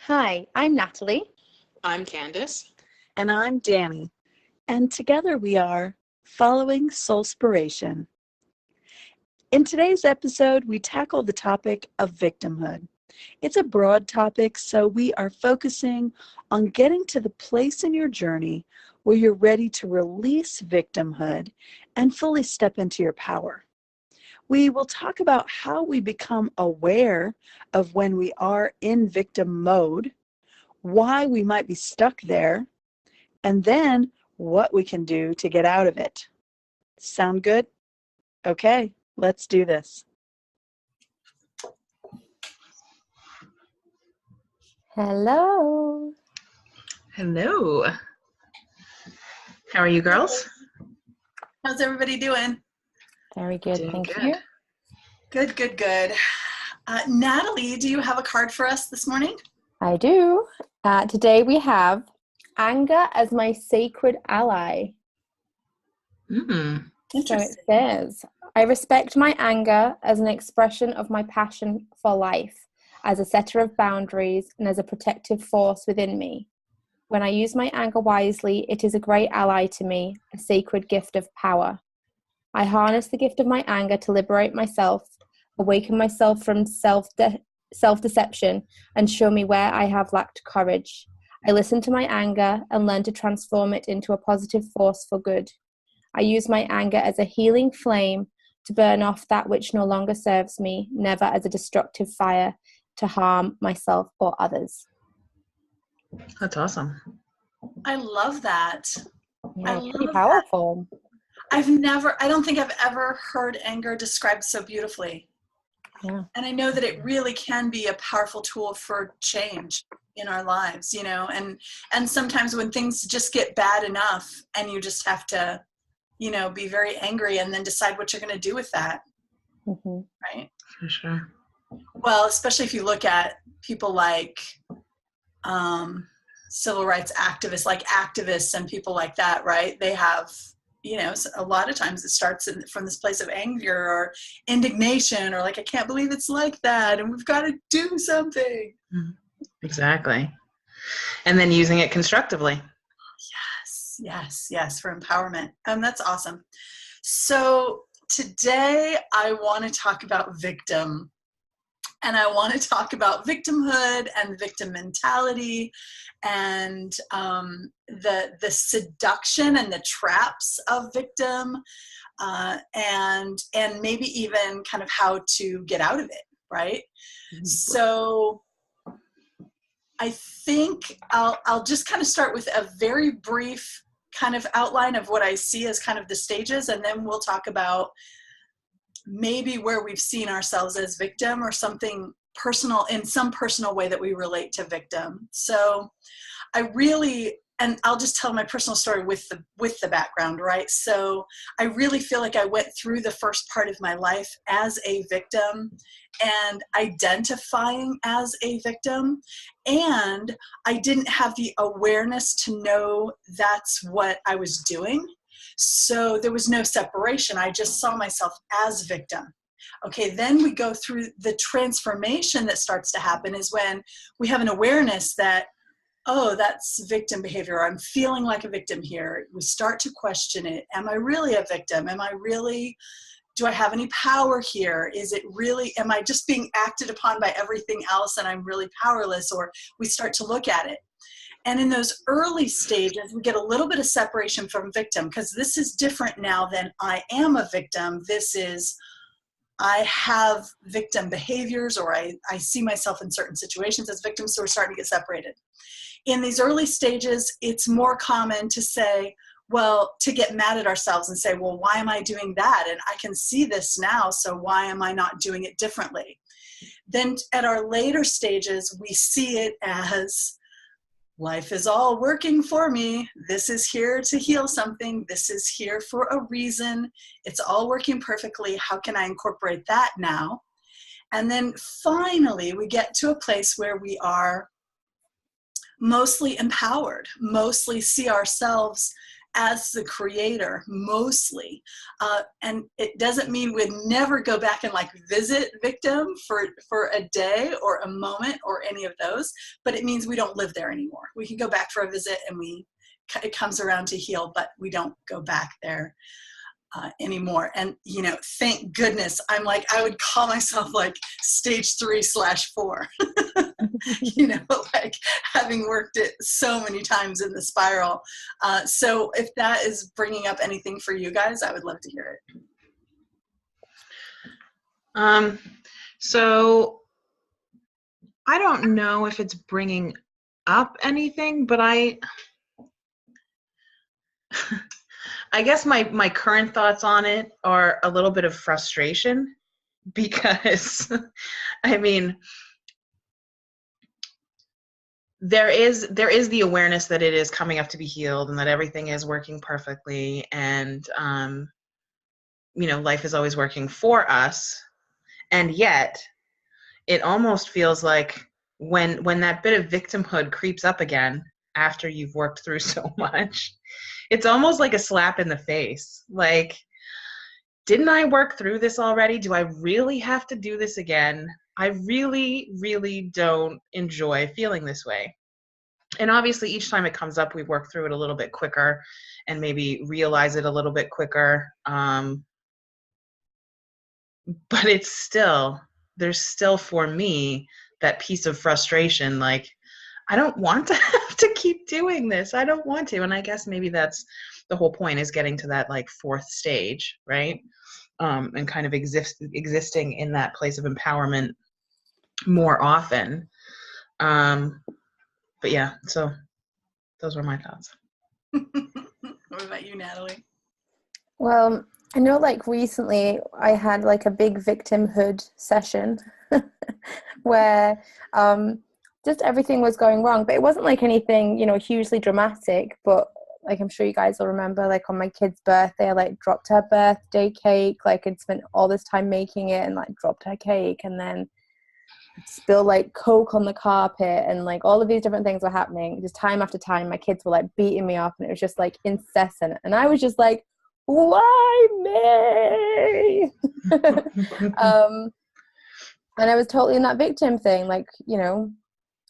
Hi, I'm Natalie. I'm Candace. And I'm Danny. And together we are following Soulspiration. In today's episode, we tackle the topic of victimhood. It's a broad topic, so we are focusing on getting to the place in your journey where you're ready to release victimhood and fully step into your power. We will talk about how we become aware of when we are in victim mode, why we might be stuck there, and then what we can do to get out of it. Sound good? Okay, let's do this. Hello. Hello. How are you girls? How's everybody doing? Very good, Doing thank good. you. Good. Natalie, do you have a card for us this morning? I do. Today we have anger as my sacred ally. So it says, I respect my anger as an expression of my passion for life, as a setter of boundaries and as a protective force within me. When I use my anger wisely, it is a great ally to me, a sacred gift of power. I harness the gift of my anger to liberate myself, awaken myself from self-deception, and show me where I have lacked courage. I listen to my anger and learn to transform it into a positive force for good. I use my anger as a healing flame to burn off that which no longer serves me, never as a destructive fire to harm myself or others. That's awesome. I love that. Yeah, I pretty love powerful. I don't think I've ever heard anger described so beautifully. Yeah. And I know that it really can be a powerful tool for change in our lives, and sometimes when things just get bad enough and you just have to, be very angry and then decide what you're going to do with that. Mm-hmm. Right? For sure. Well, especially if you look at people like civil rights activists and people like that, right? They have, a lot of times it starts from this place of anger or indignation or like, I can't believe it's like that and we've got to do something. Exactly. And then using it constructively. Yes, for empowerment. That's awesome. So today I want to talk about victim. And I want to talk about victimhood and victim mentality and the seduction and the traps of victim and maybe even kind of how to get out of it, right? Mm-hmm. So I think I'll just kind of start with a very brief kind of outline of what I see as kind of the stages, and then we'll talk about maybe where we've seen ourselves as victim or something personal in some personal way that we relate to victim. So and I'll just tell my personal story with the background, right? So I really feel like I went through the first part of my life as a victim and identifying as a victim, and I didn't have the awareness to know that's what I was doing. So there was no separation. I just saw myself as victim. Okay, then we go through the transformation that starts to happen is when we have an awareness that, oh, that's victim behavior. I'm feeling like a victim here. We start to question it. Am I really a victim? Do I have any power here? Am I just being acted upon by everything else and I'm really powerless? Or we start to look at it. And in those early stages, we get a little bit of separation from victim because this is different now than I am a victim. This is, I have victim behaviors or I see myself in certain situations as victims, so we're starting to get separated. In these early stages, it's more common to say, well, to get mad at ourselves and say, well, why am I doing that? And I can see this now, so why am I not doing it differently? Then at our later stages, we see it as, life is all working for me. This is here to heal something. This is here for a reason. It's all working perfectly. How can I incorporate that now? And then finally, we get to a place where we are mostly empowered, mostly see ourselves as the creator mostly. And it doesn't mean we'd never go back and like visit victim for a day or a moment or any of those, but it means we don't live there anymore. We can go back for a visit and it comes around to heal, but we don't go back there anymore. And, you know, thank goodness, I'm like, I would call myself like stage 3/4, you know, like having worked it so many times in the spiral. So if that is bringing up anything for you guys, I would love to hear it. So I don't know if it's bringing up anything, but I guess my current thoughts on it are a little bit of frustration because, I mean, there is the awareness that it is coming up to be healed and that everything is working perfectly, and you know, life is always working for us, and yet it almost feels like when that bit of victimhood creeps up again after you've worked through so much, it's almost like a slap in the face. Like, didn't I work through this already? Do I really have to do this again? I really, really don't enjoy feeling this way. And obviously, each time it comes up, we work through it a little bit quicker and maybe realize it a little bit quicker. But there's still for me that piece of frustration. Like, I don't want to have to keep doing this. I don't want to. And I guess maybe that's the whole point, is getting to that like fourth stage, right? And kind of existing in that place of empowerment more often. But yeah, so those were my thoughts. What about you, Natalie? Well, I know like recently I had like a big victimhood session where just everything was going wrong, but it wasn't like anything, you know, hugely dramatic. But like, I'm sure you guys will remember, like on my kid's birthday, I like dropped her birthday cake. Like, I'd spent all this time making it and like dropped her cake, and then spill like Coke on the carpet, and like all of these different things were happening just time after time. My kids were like beating me up, and it was just like incessant, and I was just like, why me? And I was totally in that victim thing, like, you know,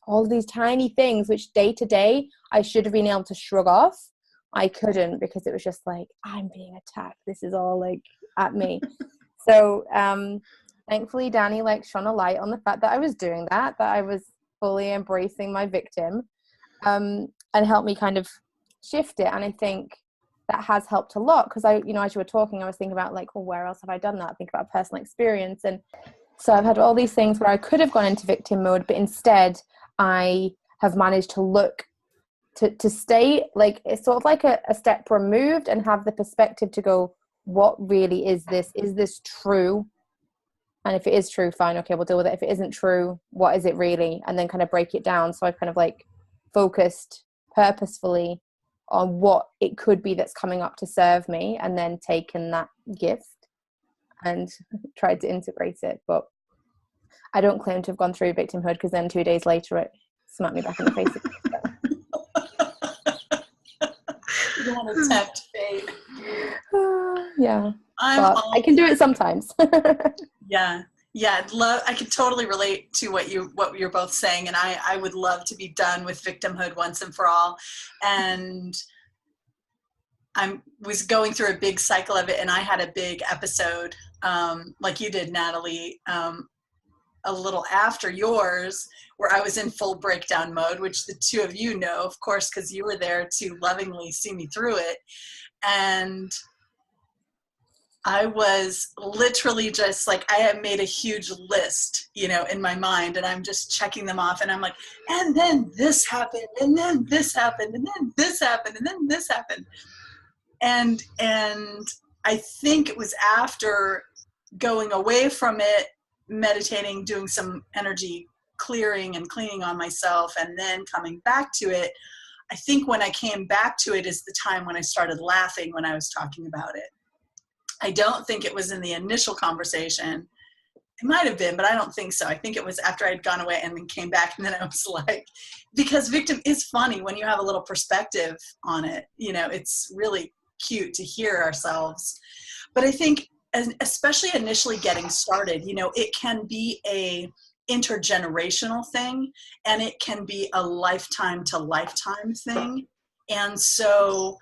all of these tiny things which day to day I should have been able to shrug off. I couldn't, because it was just like, I'm being attacked, this is all like at me. So thankfully Danny like shone a light on the fact that I was doing that I was fully embracing my victim, and helped me kind of shift it. And I think that has helped a lot, because I, you know, as you were talking, I was thinking about like, well, where else have I done that? Think about personal experience. And so I've had all these things where I could have gone into victim mode, but instead I have managed to look to stay like, it's sort of like a step removed, and have the perspective to go, what really is this? Is this true? And if it is true, fine, okay, we'll deal with it. If it isn't true, what is it really? And then kind of break it down. So I've kind of like focused purposefully on what it could be that's coming up to serve me, and then taken that gift and tried to integrate it. But I don't claim to have gone through victimhood, because then 2 days later it smacked me back in the face again. You don't want to tempt fate. Yeah, I can do it sometimes. Yeah. I could totally relate to what you're both saying, and I would love to be done with victimhood once and for all. And I was going through a big cycle of it, and I had a big episode, like you did, Natalie, a little after yours, where I was in full breakdown mode, which the two of you know, of course, because you were there to lovingly see me through it. And I was literally just like, I had made a huge list, you know, in my mind, and I'm just checking them off, and I'm like, and then this happened, and then this happened, and then this happened, and then this happened. And I think it was after going away from it, meditating, doing some energy clearing and cleaning on myself, and then coming back to it. I think when I came back to it is the time when I started laughing when I was talking about it. I don't think it was in the initial conversation. It might have been, but I don't think so. I think it was after I'd gone away and then came back, and then I was like, because Victim is funny when you have a little perspective on it. You know, it's really cute to hear ourselves. But I think, especially initially getting started, you know, it can be a intergenerational thing, and it can be a lifetime to lifetime thing. And so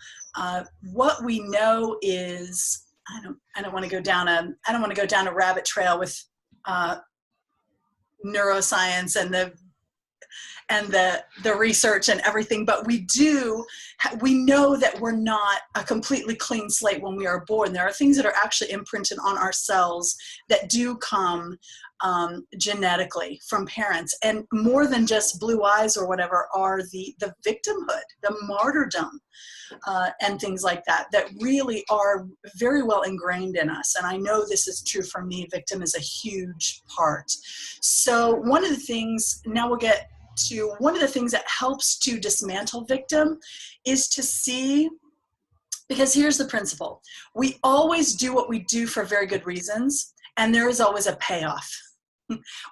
what we know is, I don't want to go down a rabbit trail with neuroscience and the research and everything, but we know that we're not a completely clean slate when we are born. There are things that are actually imprinted on our cells that do come genetically from parents, and more than just blue eyes or whatever are the victimhood, the martyrdom, and things like that really are very well ingrained in us. And I know this is true for me. Victim is a huge part. So one of the things, now we'll get to one of the things that helps to dismantle victim is to see, because here's the principle. We always do what we do for very good reasons, and there is always a payoff.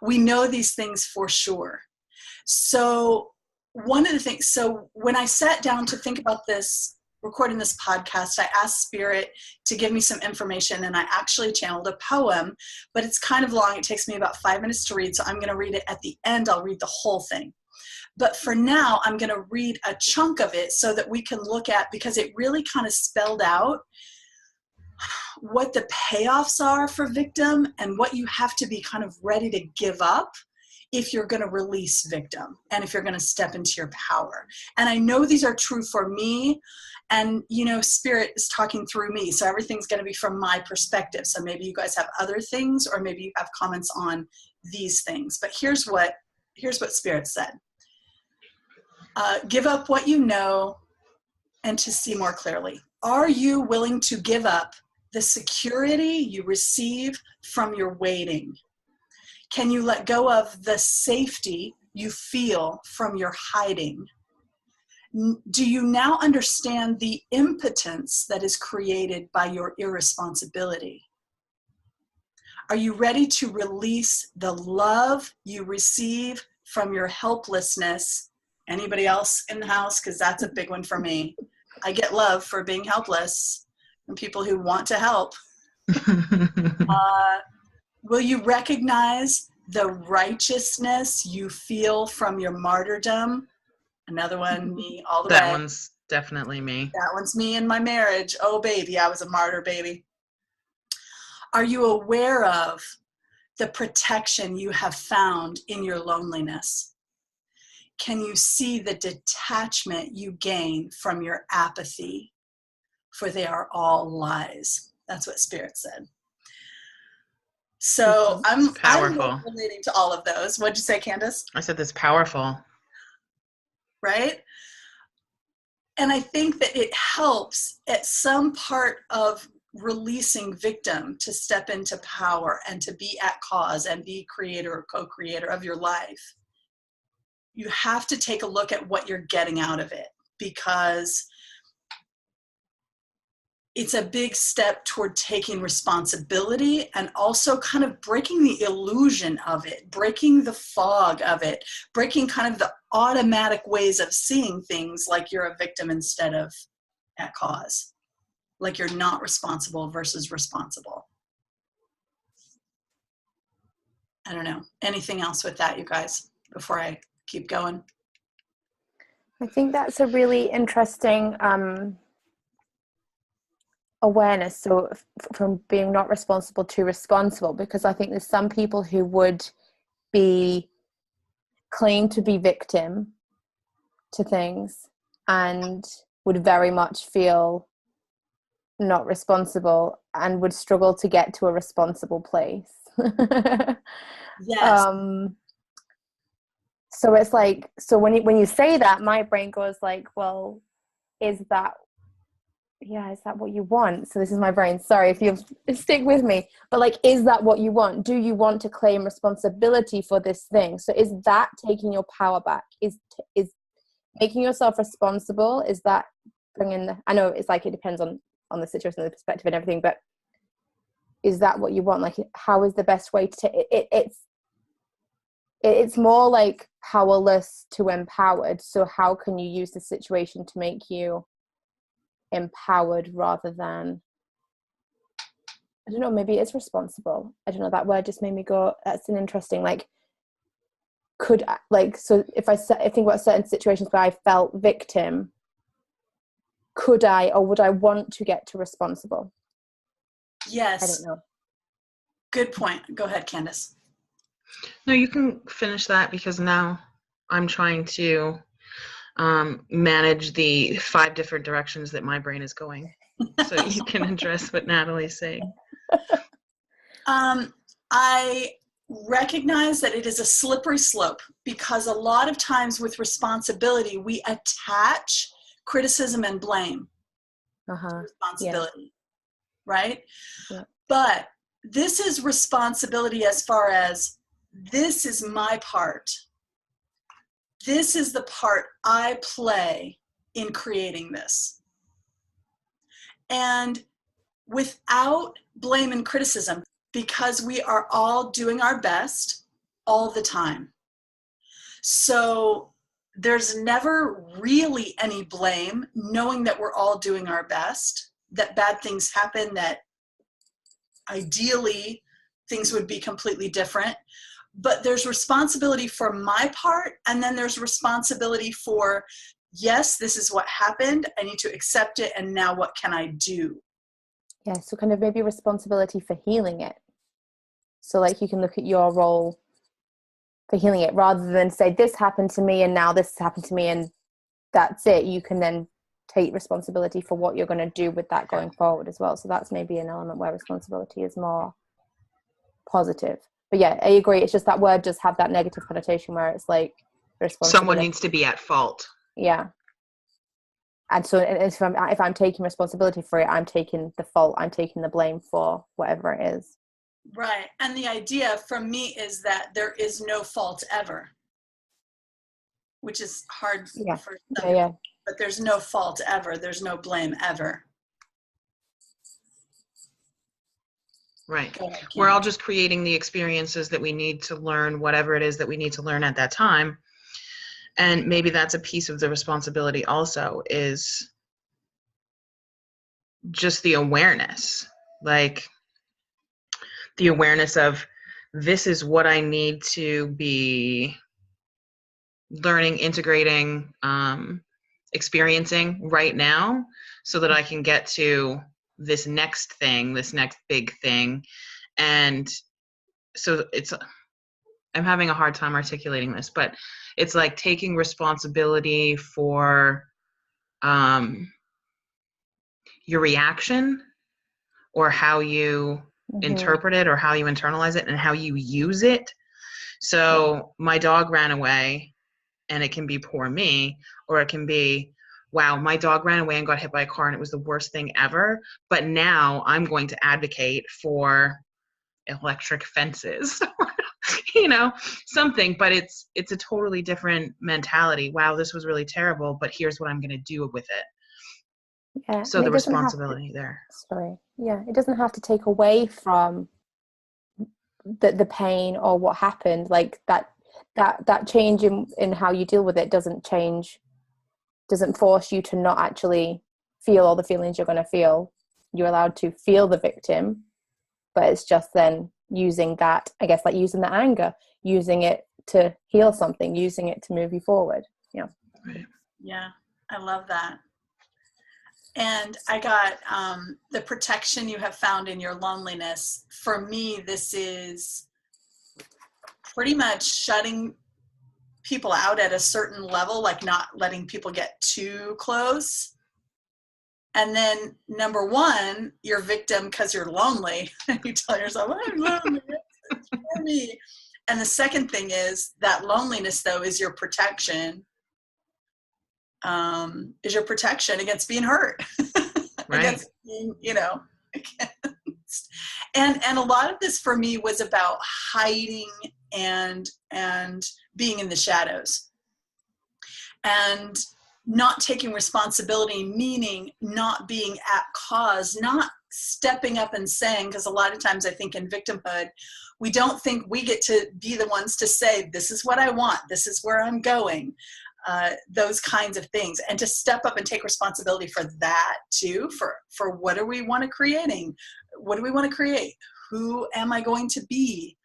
We know these things for sure. So one of the things, so when I sat down to think about this, recording this podcast, I asked Spirit to give me some information, and I actually channeled a poem, but it's kind of long. It takes me about 5 minutes to read, so I'm going to read it at the end. I'll read the whole thing. But for now, I'm going to read a chunk of it so that we can look at, because it really kind of spelled out what the payoffs are for victim and what you have to be kind of ready to give up if you're going to release victim and if you're going to step into your power. And I know these are true for me, and you know, Spirit is talking through me, so everything's going to be from my perspective. So maybe you guys have other things, or maybe you have comments on these things, but here's what Spirit said. Give up what you know and to see more clearly. Are you willing to give up the security you receive from your waiting? Can you let go of the safety you feel from your hiding? Do you now understand the impotence that is created by your irresponsibility? Are you ready to release the love you receive from your helplessness? Anybody else in the house? Because that's a big one for me. I get love for being helpless from people who want to help. Will you recognize the righteousness you feel from your martyrdom? Another one, me all the way. That one's definitely me. That one's me in my marriage. Oh, baby, I was a martyr, baby. Are you aware of the protection you have found in your loneliness? Can you see the detachment you gain from your apathy? For they are all lies. That's what Spirit said. So I'm relating to all of those. What'd you say, Candace? I said that's powerful. Right? And I think that it helps at some part of releasing victim to step into power and to be at cause and be creator or co-creator of your life. You have to take a look at what you're getting out of it, because it's a big step toward taking responsibility and also kind of breaking the illusion of it, breaking the fog of it, breaking kind of the automatic ways of seeing things like you're a victim instead of at cause, like you're not responsible versus responsible. I don't know. Anything else with that, you guys, before I keep going? I think that's a really interesting awareness. So from being not responsible to responsible, because I think there's some people who would claim to be victim to things and would very much feel not responsible and would struggle to get to a responsible place. Yes. So it's like, so when you say that, my brain goes like, well, is that what you want? So this is my brain. Sorry if you stick with me, but like, is that what you want? Do you want to claim responsibility for this thing? So is that taking your power back? Is making yourself responsible? Is that bringing I know it's like, it depends on the situation, the perspective and everything, but is that what you want? Like, how is the best way to it's more like powerless to empowered. So how can you use the situation to make you empowered rather than, I don't know, maybe it's responsible. I don't know, that word just made me go, that's an interesting, like, could, like, so if I think about certain situations where I felt victim, could I, or would I want to get to responsible? Yes. I don't know. Good point. Go ahead, Candace. No, you can finish that, because now I'm trying to manage the 5 different directions that my brain is going. So you can address what Natalie's saying. I recognize that it is a slippery slope, because a lot of times with responsibility, we attach criticism and blame to responsibility, right? Yeah. But this is responsibility as far as, this is my part. This is the part I play in creating this. And without blame and criticism, because we are all doing our best all the time. So there's never really any blame, knowing that we're all doing our best, that bad things happen, that ideally things would be completely different. But there's responsibility for my part, and then there's responsibility for, yes, this is what happened, I need to accept it, and now what can I do? Yeah, so kind of maybe responsibility for healing it. So like you can look at your role for healing it, rather than say, this happened to me and now this happened to me and that's it. You can then take responsibility for what you're going to do with that going forward as well. So that's maybe an element where responsibility is more positive. But yeah, I agree. It's just that word does have that negative connotation where it's like responsibility. Someone needs to be at fault. Yeah. And so if I'm taking responsibility for it, I'm taking the fault, I'm taking the blame for whatever it is. Right. And the idea from me is that there is no fault ever, which is hard for some people, but there's no fault ever. There's no blame ever. Right. We're all just creating the experiences that we need to learn, whatever it is that we need to learn at that time. And maybe that's a piece of the responsibility also, is just the awareness, like the awareness of, this is what I need to be learning, integrating, experiencing right now, so that I can get to this next thing, this next big thing. And so I'm having a hard time articulating this, but it's like taking responsibility for your reaction, or how you interpret it, or how you internalize it, and how you use it. So my dog ran away, and it can be poor me, or it can be, wow, my dog ran away and got hit by a car and it was the worst thing ever, but now I'm going to advocate for electric fences, something. But it's a totally different mentality. Wow, this was really terrible, but here's what I'm going to do with it. Yeah. So the responsibility there. Sorry. Yeah. It doesn't have to take away from the pain or what happened. Like that change in how you deal with it doesn't force you to not actually feel all the feelings you're going to feel. You're allowed to feel the victim, but it's just then using that, I guess, like using the anger, using it to heal something, using it to move you forward. Yeah. Right. Yeah. I love that. And I got the protection you have found in your loneliness. For me, this is pretty much shutting people out at a certain level, like not letting people get too close. And then number one, you're victim because you're lonely. You tell yourself, I'm lonely, it's for me. And the second thing is that loneliness, though, is your protection. Against being hurt. Right. Against being, against. And a lot of this for me was about hiding and being in the shadows. And not taking responsibility, meaning not being at cause, not stepping up and saying, because a lot of times I think in victimhood, we don't think we get to be the ones to say, this is what I want, this is where I'm going, those kinds of things, and to step up and take responsibility for that too, for what are we want to creating? What do we want to create? Who am I going to be?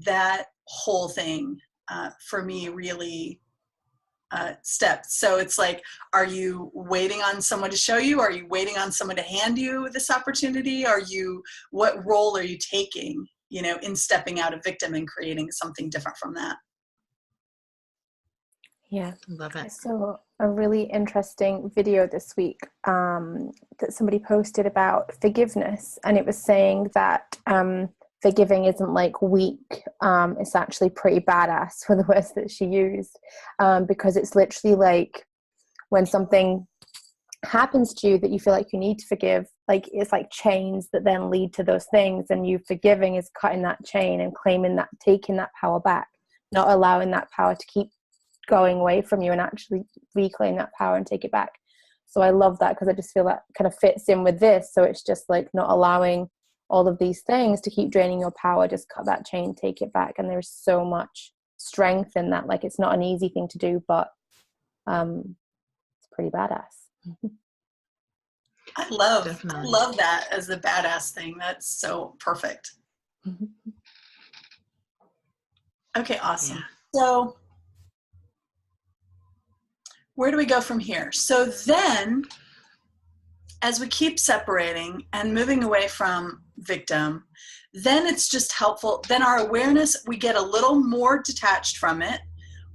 That whole thing for me really steps. So it's like, are you waiting on someone to show you? Are you waiting on someone to hand you this opportunity? What role are you taking, in stepping out of victim and creating something different from that? Yeah, love it. I saw a really interesting video this week that somebody posted about forgiveness, and it was saying that forgiving isn't like weak, it's actually pretty badass, were the words that she used, because it's literally like when something happens to you that you feel like you need to forgive, like it's like chains that then lead to those things, and you forgiving is cutting that chain and claiming that, taking that power back, not allowing that power to keep going away from you, and actually reclaim that power and take it back. So I love that, because I just feel that kind of fits in with this. So it's just like not allowing all of these things to keep draining your power, just cut that chain, take it back. And there's so much strength in that. Like, it's not an easy thing to do, but it's pretty badass. I love that as the badass thing. That's so perfect. Okay, awesome. Yeah. So where do we go from here? So then, as we keep separating and moving away from victim, then it's just helpful. Then our awareness, we get a little more detached from it.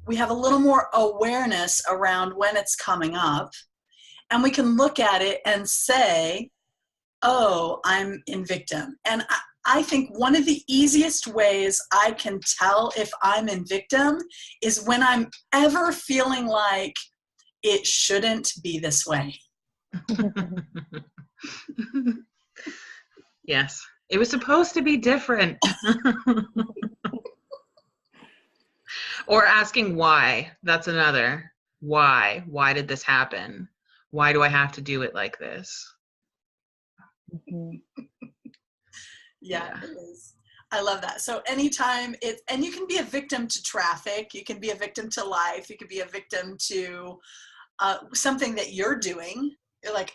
We have a little more awareness around when it's coming up. And we can look at it and say, oh, I'm in victim. And I think one of the easiest ways I can tell if I'm in victim is when I'm ever feeling like it shouldn't be this way. Yes, it was supposed to be different. Or asking why. That's another. Why? Why did this happen? Why do I have to do it like this? Yeah, it is. I love that. So anytime and you can be a victim to traffic, you can be a victim to life, you could be a victim to something that you're doing. You're like,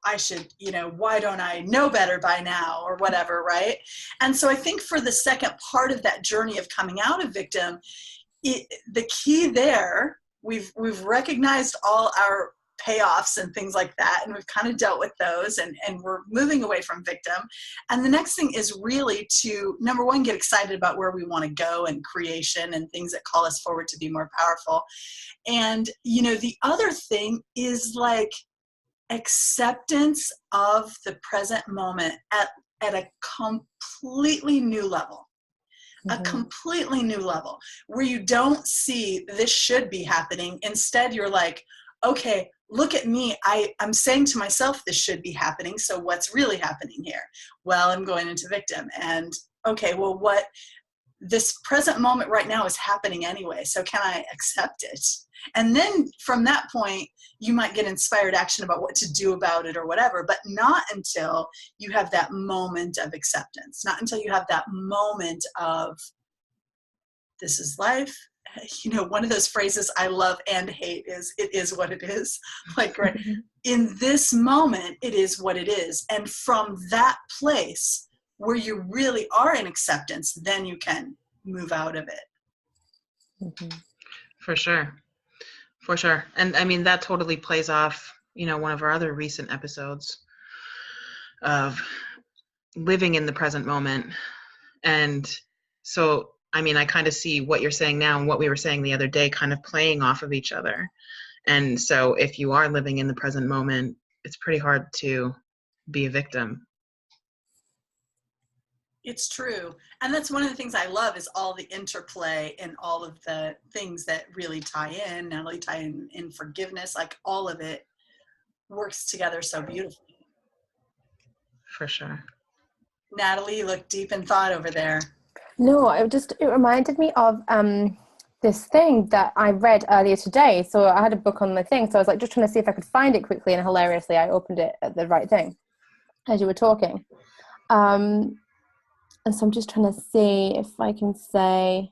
I should, why don't I know better by now, or whatever, right? And so I think for the second part of that journey of coming out of victim, the key there, we've recognized all our payoffs and things like that, and we've kind of dealt with those, and we're moving away from victim. And the next thing is really to, number one, get excited about where we want to go and creation and things that call us forward to be more powerful. And the other thing is like acceptance of the present moment at a completely new level. A completely new level, where you don't see this should be happening. Instead, you're like, okay, look at me. I'm saying to myself, this should be happening. So what's really happening here? Well, I'm going into victim. And okay, well, what this present moment right now is happening anyway. So can I accept it? And then from that point, you might get inspired action about what to do about it or whatever, but not until you have that moment of acceptance, not until you have that moment of, this is life. One of those phrases I love and hate is, it is what it is. Like, right, in this moment, it is what it is. And from that place where you really are in acceptance, then you can move out of it. For sure. For sure. And I mean, that totally plays off, one of our other recent episodes of living in the present moment. And so, I mean, I kind of see what you're saying now and what we were saying the other day kind of playing off of each other. And so if you are living in the present moment, it's pretty hard to be a victim. It's true. And that's one of the things I love, is all the interplay and all of the things that really tie in, not only tie in forgiveness, like all of it works together so beautifully. For sure. Natalie, you look deep in thought over there. No, it reminded me of this thing that I read earlier today. So I had a book on my thing. So I was like just trying to see if I could find it quickly, and hilariously I opened it at the right thing. as you were talking. And so I'm just trying to see if I can say,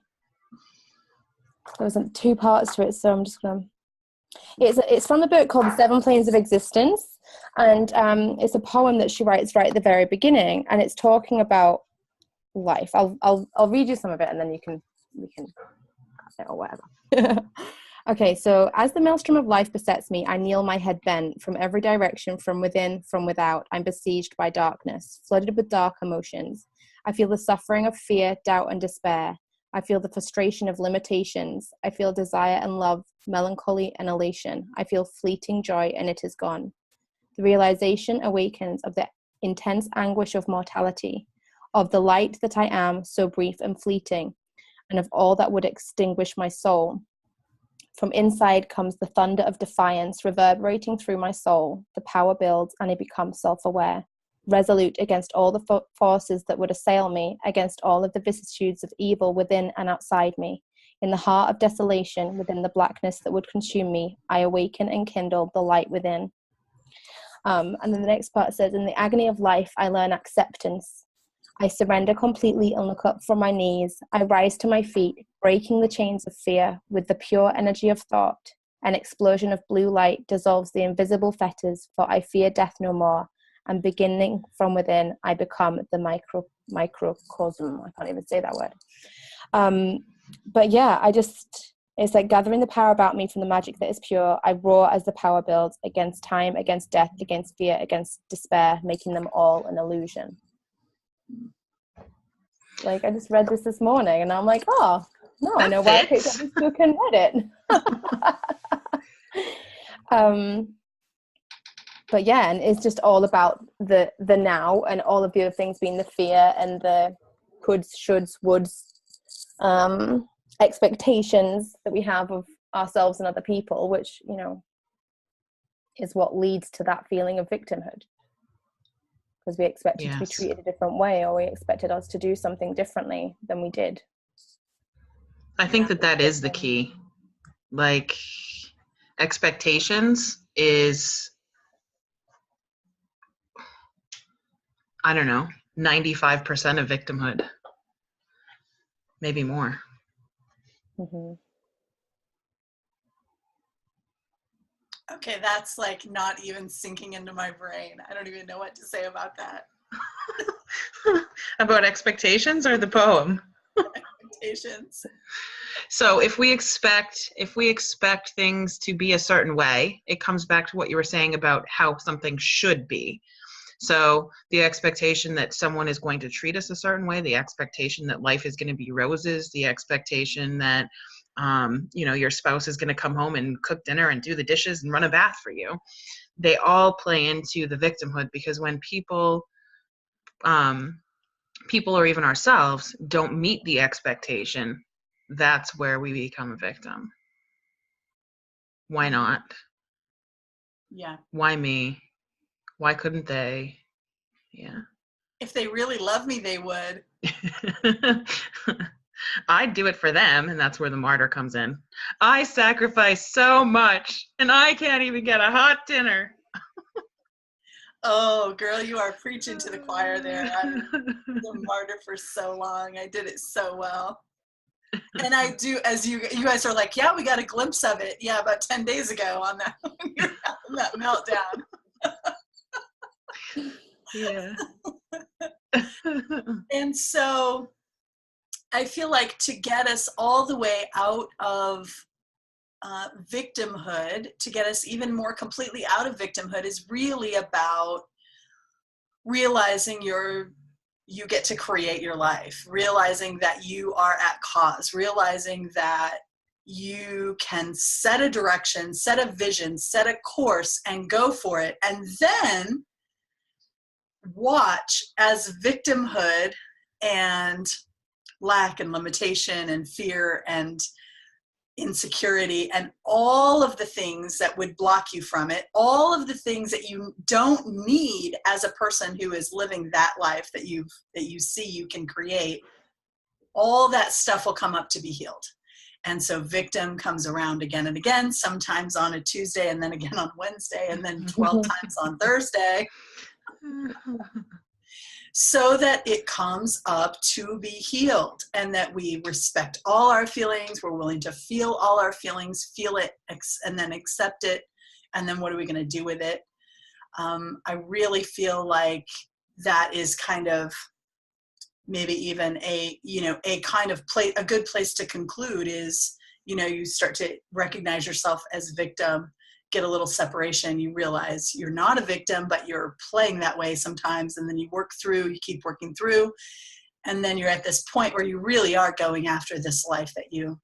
there wasn't 2 parts to it, so I'm just going to, it's from the book called The 7 Planes of Existence, and it's a poem that she writes right at the very beginning, and it's talking about life. I'll read you some of it, and then we can or whatever. Okay, so as the maelstrom of life besets me, I kneel, my head bent, from every direction, from within, from without. I'm besieged by darkness, flooded with dark emotions. I feel the suffering of fear, doubt, and despair. I feel the frustration of limitations. I feel desire and love, melancholy and elation. I feel fleeting joy, and it is gone. The realization awakens of the intense anguish of mortality, of the light that I am, so brief and fleeting, and of all that would extinguish my soul. From inside comes the thunder of defiance, reverberating through my soul. The power builds, and I become self-aware, resolute against all the forces that would assail me, against all of the vicissitudes of evil within and outside me. In the heart of desolation, within the blackness that would consume me, I awaken and kindle the light within. And then the next part says, in the agony of life, I learn acceptance. I surrender completely and look up from my knees. I rise to my feet, breaking the chains of fear with the pure energy of thought. An explosion of blue light dissolves the invisible fetters, for I fear death no more. And beginning from within, I become the microcosm. I can't even say that word. But yeah, it's like gathering the power about me from the magic that is pure. I roar as the power builds against time, against death, against fear, against despair, making them all an illusion. Like, I just read this morning, and I'm like, oh, no, I know why I picked up this book and read it. But yeah, and it's just all about the now, and all of the other things being the fear and the coulds, shoulds, woulds, expectations that we have of ourselves and other people, which, you know, is what leads to that feeling of victimhood. Because we expected to be treated a different way, or we expected us to do something differently than we did. I think that is the key. Like, expectations is, I don't know, 95% of victimhood. Maybe more. Mm-hmm. Okay, that's like not even sinking into my brain. I don't even know what to say about that. About expectations or the poem? Expectations. So if we expect things to be a certain way, it comes back to what you were saying about how something should be. So the expectation that someone is going to treat us a certain way, the expectation that life is going to be roses, the expectation that your spouse is going to come home and cook dinner and do the dishes and run a bath for you. They all play into the victimhood, because when people or even ourselves don't meet the expectation, that's where we become a victim. Why not? Yeah. Why me? Why couldn't they? Yeah. If they really love me, they would. I'd do it for them, and that's where the martyr comes in. I sacrifice so much, and I can't even get a hot dinner. Oh, girl, you are preaching to the choir there. I was a martyr for so long. I did it so well. And I do, as you guys are like, yeah, we got a glimpse of it. Yeah, about 10 days ago on that, when you're having that meltdown. Yeah. And so I feel like to get us all the way out of victimhood, to get us even more completely out of victimhood, is really about realizing you get to create your life, realizing that you are at cause, realizing that you can set a direction, set a vision, set a course, and go for it. And then watch as victimhood and lack and limitation and fear and insecurity and all of the things that would block you from it, all of the things that you don't need as a person who is living that life that you see you can create, all that stuff will come up to be healed. And so victim comes around again and again, sometimes on a Tuesday and then again on Wednesday and then 12 times on Thursday. so that it comes up to be healed, and that we respect all our feelings. We're willing to feel all our feelings, feel it, and then accept it. And then what are we going to do with it? I really feel like that is kind of maybe even a kind of a good place to conclude is, you start to recognize yourself as victim, get a little separation. You realize you're not a victim, but you're playing that way sometimes. And then you keep working through. And then you're at this point where you really are going after this life that you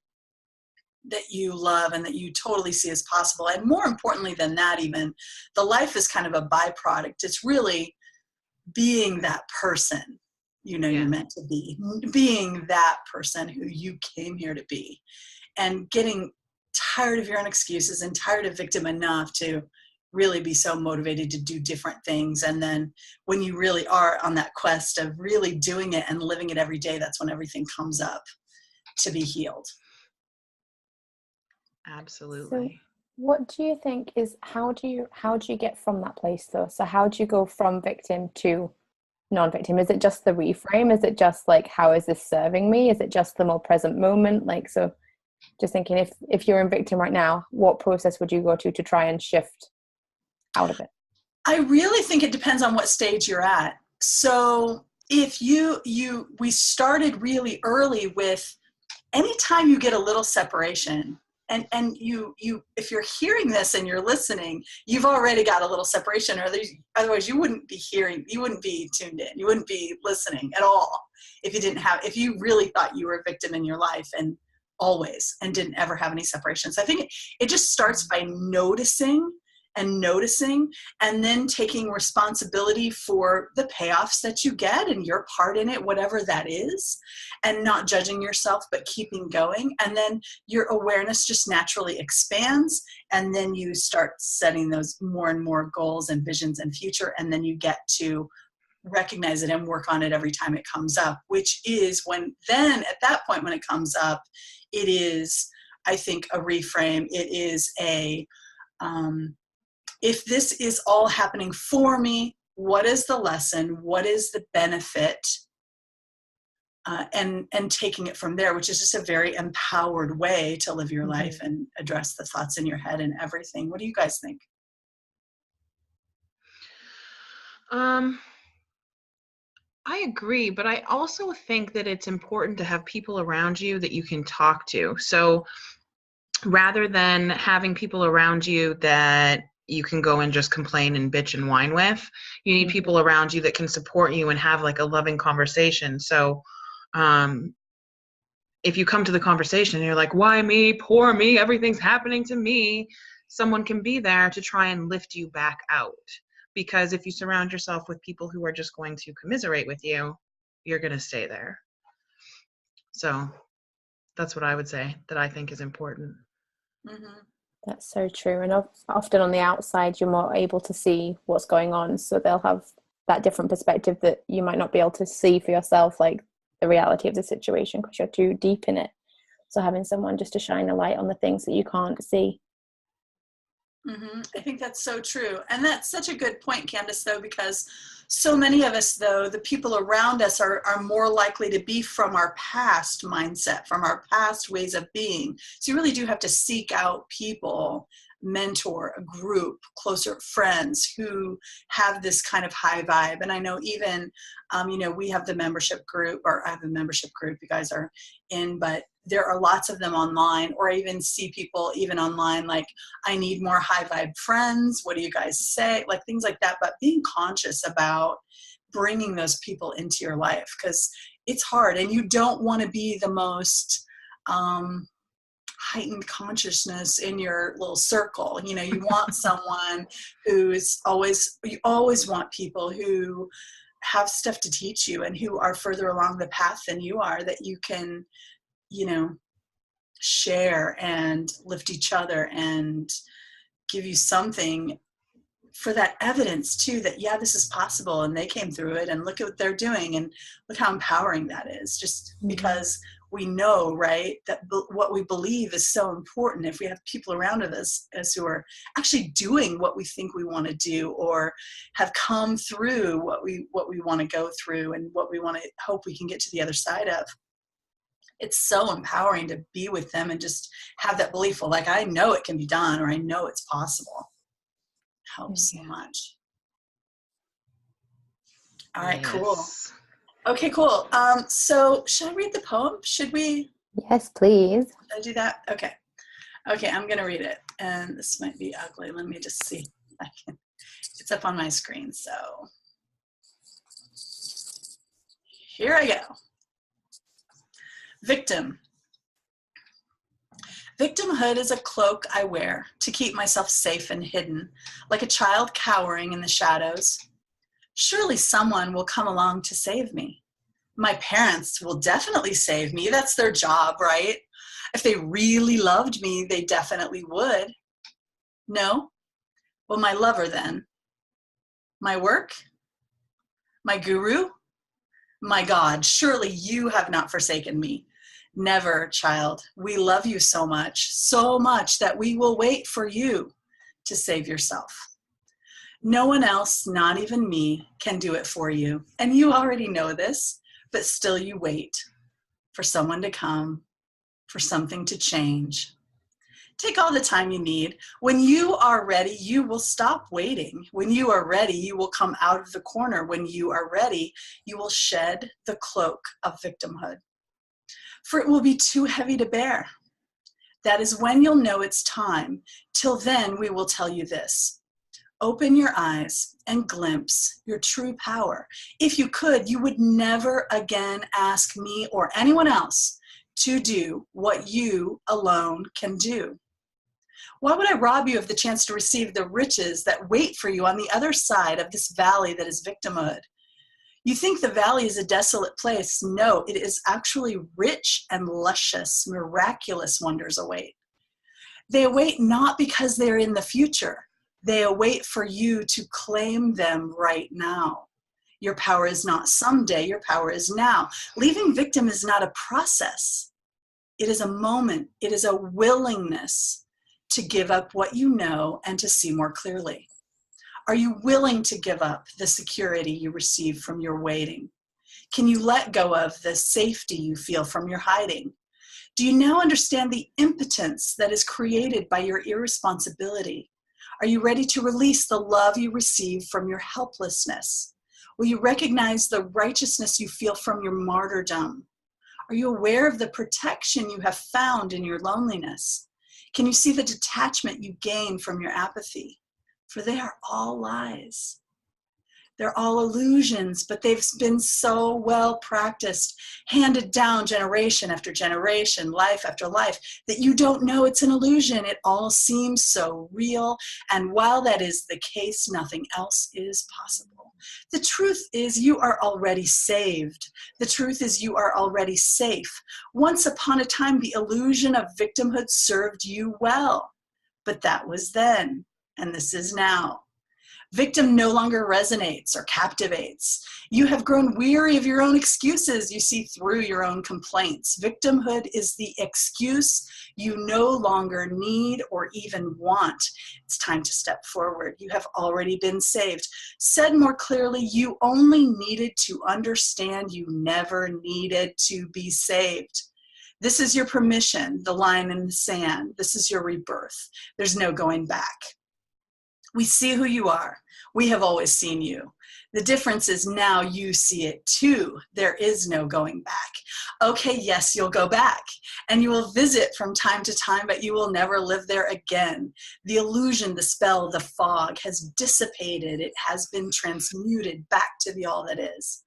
love and that you totally see as possible. And more importantly than that, even, the life is kind of a byproduct. It's really being that person, you're meant to be, being that person who you came here to be, and getting tired of your own excuses and tired of victim enough to really be so motivated to do different things. And then when you really are on that quest of really doing it and living it every day, that's when everything comes up to be healed. Absolutely. So what do you think is, how do you get from that place though? So how do you go from victim to non-victim? Is it just the reframe? Is it just like, how is this serving me? Is it just the more present moment? Like, so just thinking, if you're in victim right now, what process would you go to try and shift out of it? I really think it depends on what stage you're at. So if we started really early with, anytime you get a little separation, and you if you're hearing this and you're listening, you've already got a little separation, or otherwise you wouldn't be tuned in, you wouldn't be listening at all if you really thought you were a victim in your life and always, and didn't ever have any separations. I think it just starts by noticing, and then taking responsibility for the payoffs that you get and your part in it, whatever that is, and not judging yourself, but keeping going. And then your awareness just naturally expands, and then you start setting those more and more goals and visions and future, and then you get to recognize it and work on it every time it comes up, which is then at that point when it comes up, it is, I think, a reframe. It is if this is all happening for me, what is the lesson? What is the benefit? And taking it from there, which is just a very empowered way to live your life and address the thoughts in your head and everything. What do you guys think? I agree, but I also think that it's important to have people around you that you can talk to. So rather than having people around you that you can go and just complain and bitch and whine with, you need people around you that can support you and have like a loving conversation. So if you come to the conversation and you're like, why me, poor me, everything's happening to me, someone can be there to try and lift you back out. Because if you surround yourself with people who are just going to commiserate with you, you're going to stay there. So that's what I would say that I think is important. Mm-hmm. That's so true. And often on the outside, you're more able to see what's going on. So they'll have that different perspective that you might not be able to see for yourself, like the reality of the situation, because you're too deep in it. So having someone just to shine a light on the things that you can't see. Mm-hmm. I think that's so true. And that's such a good point, Candace, though, because so many of us, though, the people around us are more likely to be from our past mindset, from our past ways of being. So you really do have to seek out people, mentor, a group, closer friends who have this kind of high vibe. And I know even, we have the membership group, or I have a membership group you guys are in, but there are lots of them online, or I even see people even online, like, I need more high vibe friends. What do you guys say? Like things like that, but being conscious about bringing those people into your life, because it's hard and you don't want to be the most, heightened consciousness in your little circle. You want someone you always want people who have stuff to teach you and who are further along the path than you are, that you can, share and lift each other and give you something for that evidence too, that, yeah, this is possible and they came through it and look at what they're doing and look how empowering that is, just because we know, right, that what we believe is so important. If we have people around us who are actually doing what we think we want to do, or have come through what we want to go through and what we want to hope we can get to the other side of, it's so empowering to be with them and just have that belief of like, I know it can be done, or I know it's possible. Helps so much. All right, cool. Okay, cool. So should I read the poem? Should we? Yes, please. Should I do that? Okay. Okay, I'm going to read it. And this might be ugly. Let me just see. It's up on my screen, so here I go. Victim. Victimhood is a cloak I wear to keep myself safe and hidden, like a child cowering in the shadows. Surely someone will come along to save me. My parents will definitely save me. That's their job, right? If they really loved me, they definitely would. No? Well, my lover then. My work? My guru? My God, surely you have not forsaken me. Never, child. We love you so much that we will wait for you to save yourself. No one else, not even me, can do it for you. And you already know this, but still you wait for someone to come, for something to change. Take all the time you need. When you are ready, you will stop waiting. When you are ready, you will come out of the corner. When you are ready, you will shed the cloak of victimhood. For it will be too heavy to bear. That is when you'll know it's time. Till then, we will tell you this. Open your eyes and glimpse your true power. If you could, you would never again ask me or anyone else to do what you alone can do. Why would I rob you of the chance to receive the riches that wait for you on the other side of this valley that is victimhood? You think the valley is a desolate place. No, it is actually rich and luscious, miraculous wonders await. They await not because they're in the future. They await for you to claim them right now. Your power is not someday, your power is now. Leaving victim is not a process. It is a moment. It is a willingness to give up what you know and to see more clearly. Are you willing to give up the security you receive from your waiting? Can you let go of the safety you feel from your hiding? Do you now understand the impotence that is created by your irresponsibility? Are you ready to release the love you receive from your helplessness? Will you recognize the righteousness you feel from your martyrdom? Are you aware of the protection you have found in your loneliness? Can you see the detachment you gain from your apathy? For they are all lies. They're all illusions, but they've been so well practiced, handed down generation after generation, life after life, that you don't know it's an illusion. It all seems so real. And while that is the case, nothing else is possible. The truth is you are already saved. The truth is you are already safe. Once upon a time, the illusion of victimhood served you well, but that was then, and this is now. Victim no longer resonates or captivates. You have grown weary of your own excuses. You see through your own complaints. Victimhood is the excuse you no longer need or even want. It's time to step forward. You have already been saved. Said more clearly, you only needed to understand you never needed to be saved. This is your permission, the line in the sand. This is your rebirth. There's no going back. We see who you are. We have always seen you. The difference is now you see it too. There is no going back. Okay, yes, you'll go back and you will visit from time to time, but you will never live there again. The illusion, the spell, the fog has dissipated. It has been transmuted back to the all that is.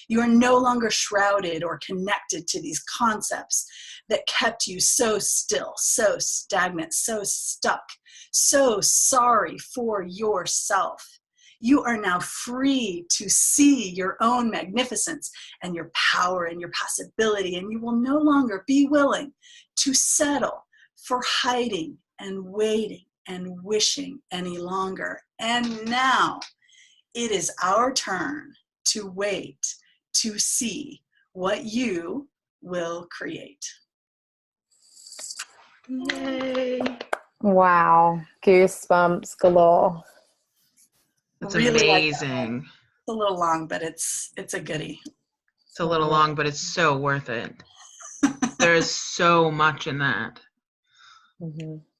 You are no longer shrouded or connected to these concepts that kept you so still, so stagnant, so stuck, so sorry for yourself. You are now free to see your own magnificence and your power and your possibility, and you will no longer be willing to settle for hiding and waiting and wishing any longer. And now it is our turn to wait, to see what you will create. Yay. Wow. Goosebumps galore. That's Really amazing. It's a little long, but it's a goodie. It's a little long, but it's so worth it. There is so much in that.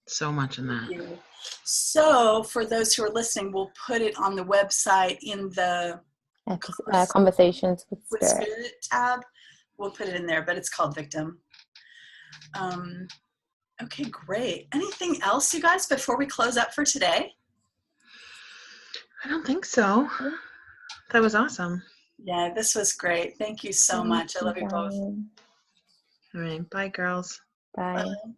So much in that. Thank you. So for those who are listening, we'll put it on the website in the Conversations with Spirit. Spirit tab. We'll put it in there, but it's called Victim. Okay, great. Anything else, you guys, before we close up for today? I don't think so. That was awesome. Yeah, this was great. Thank you so much. I love you both. All right. Bye, girls. Bye. Bye.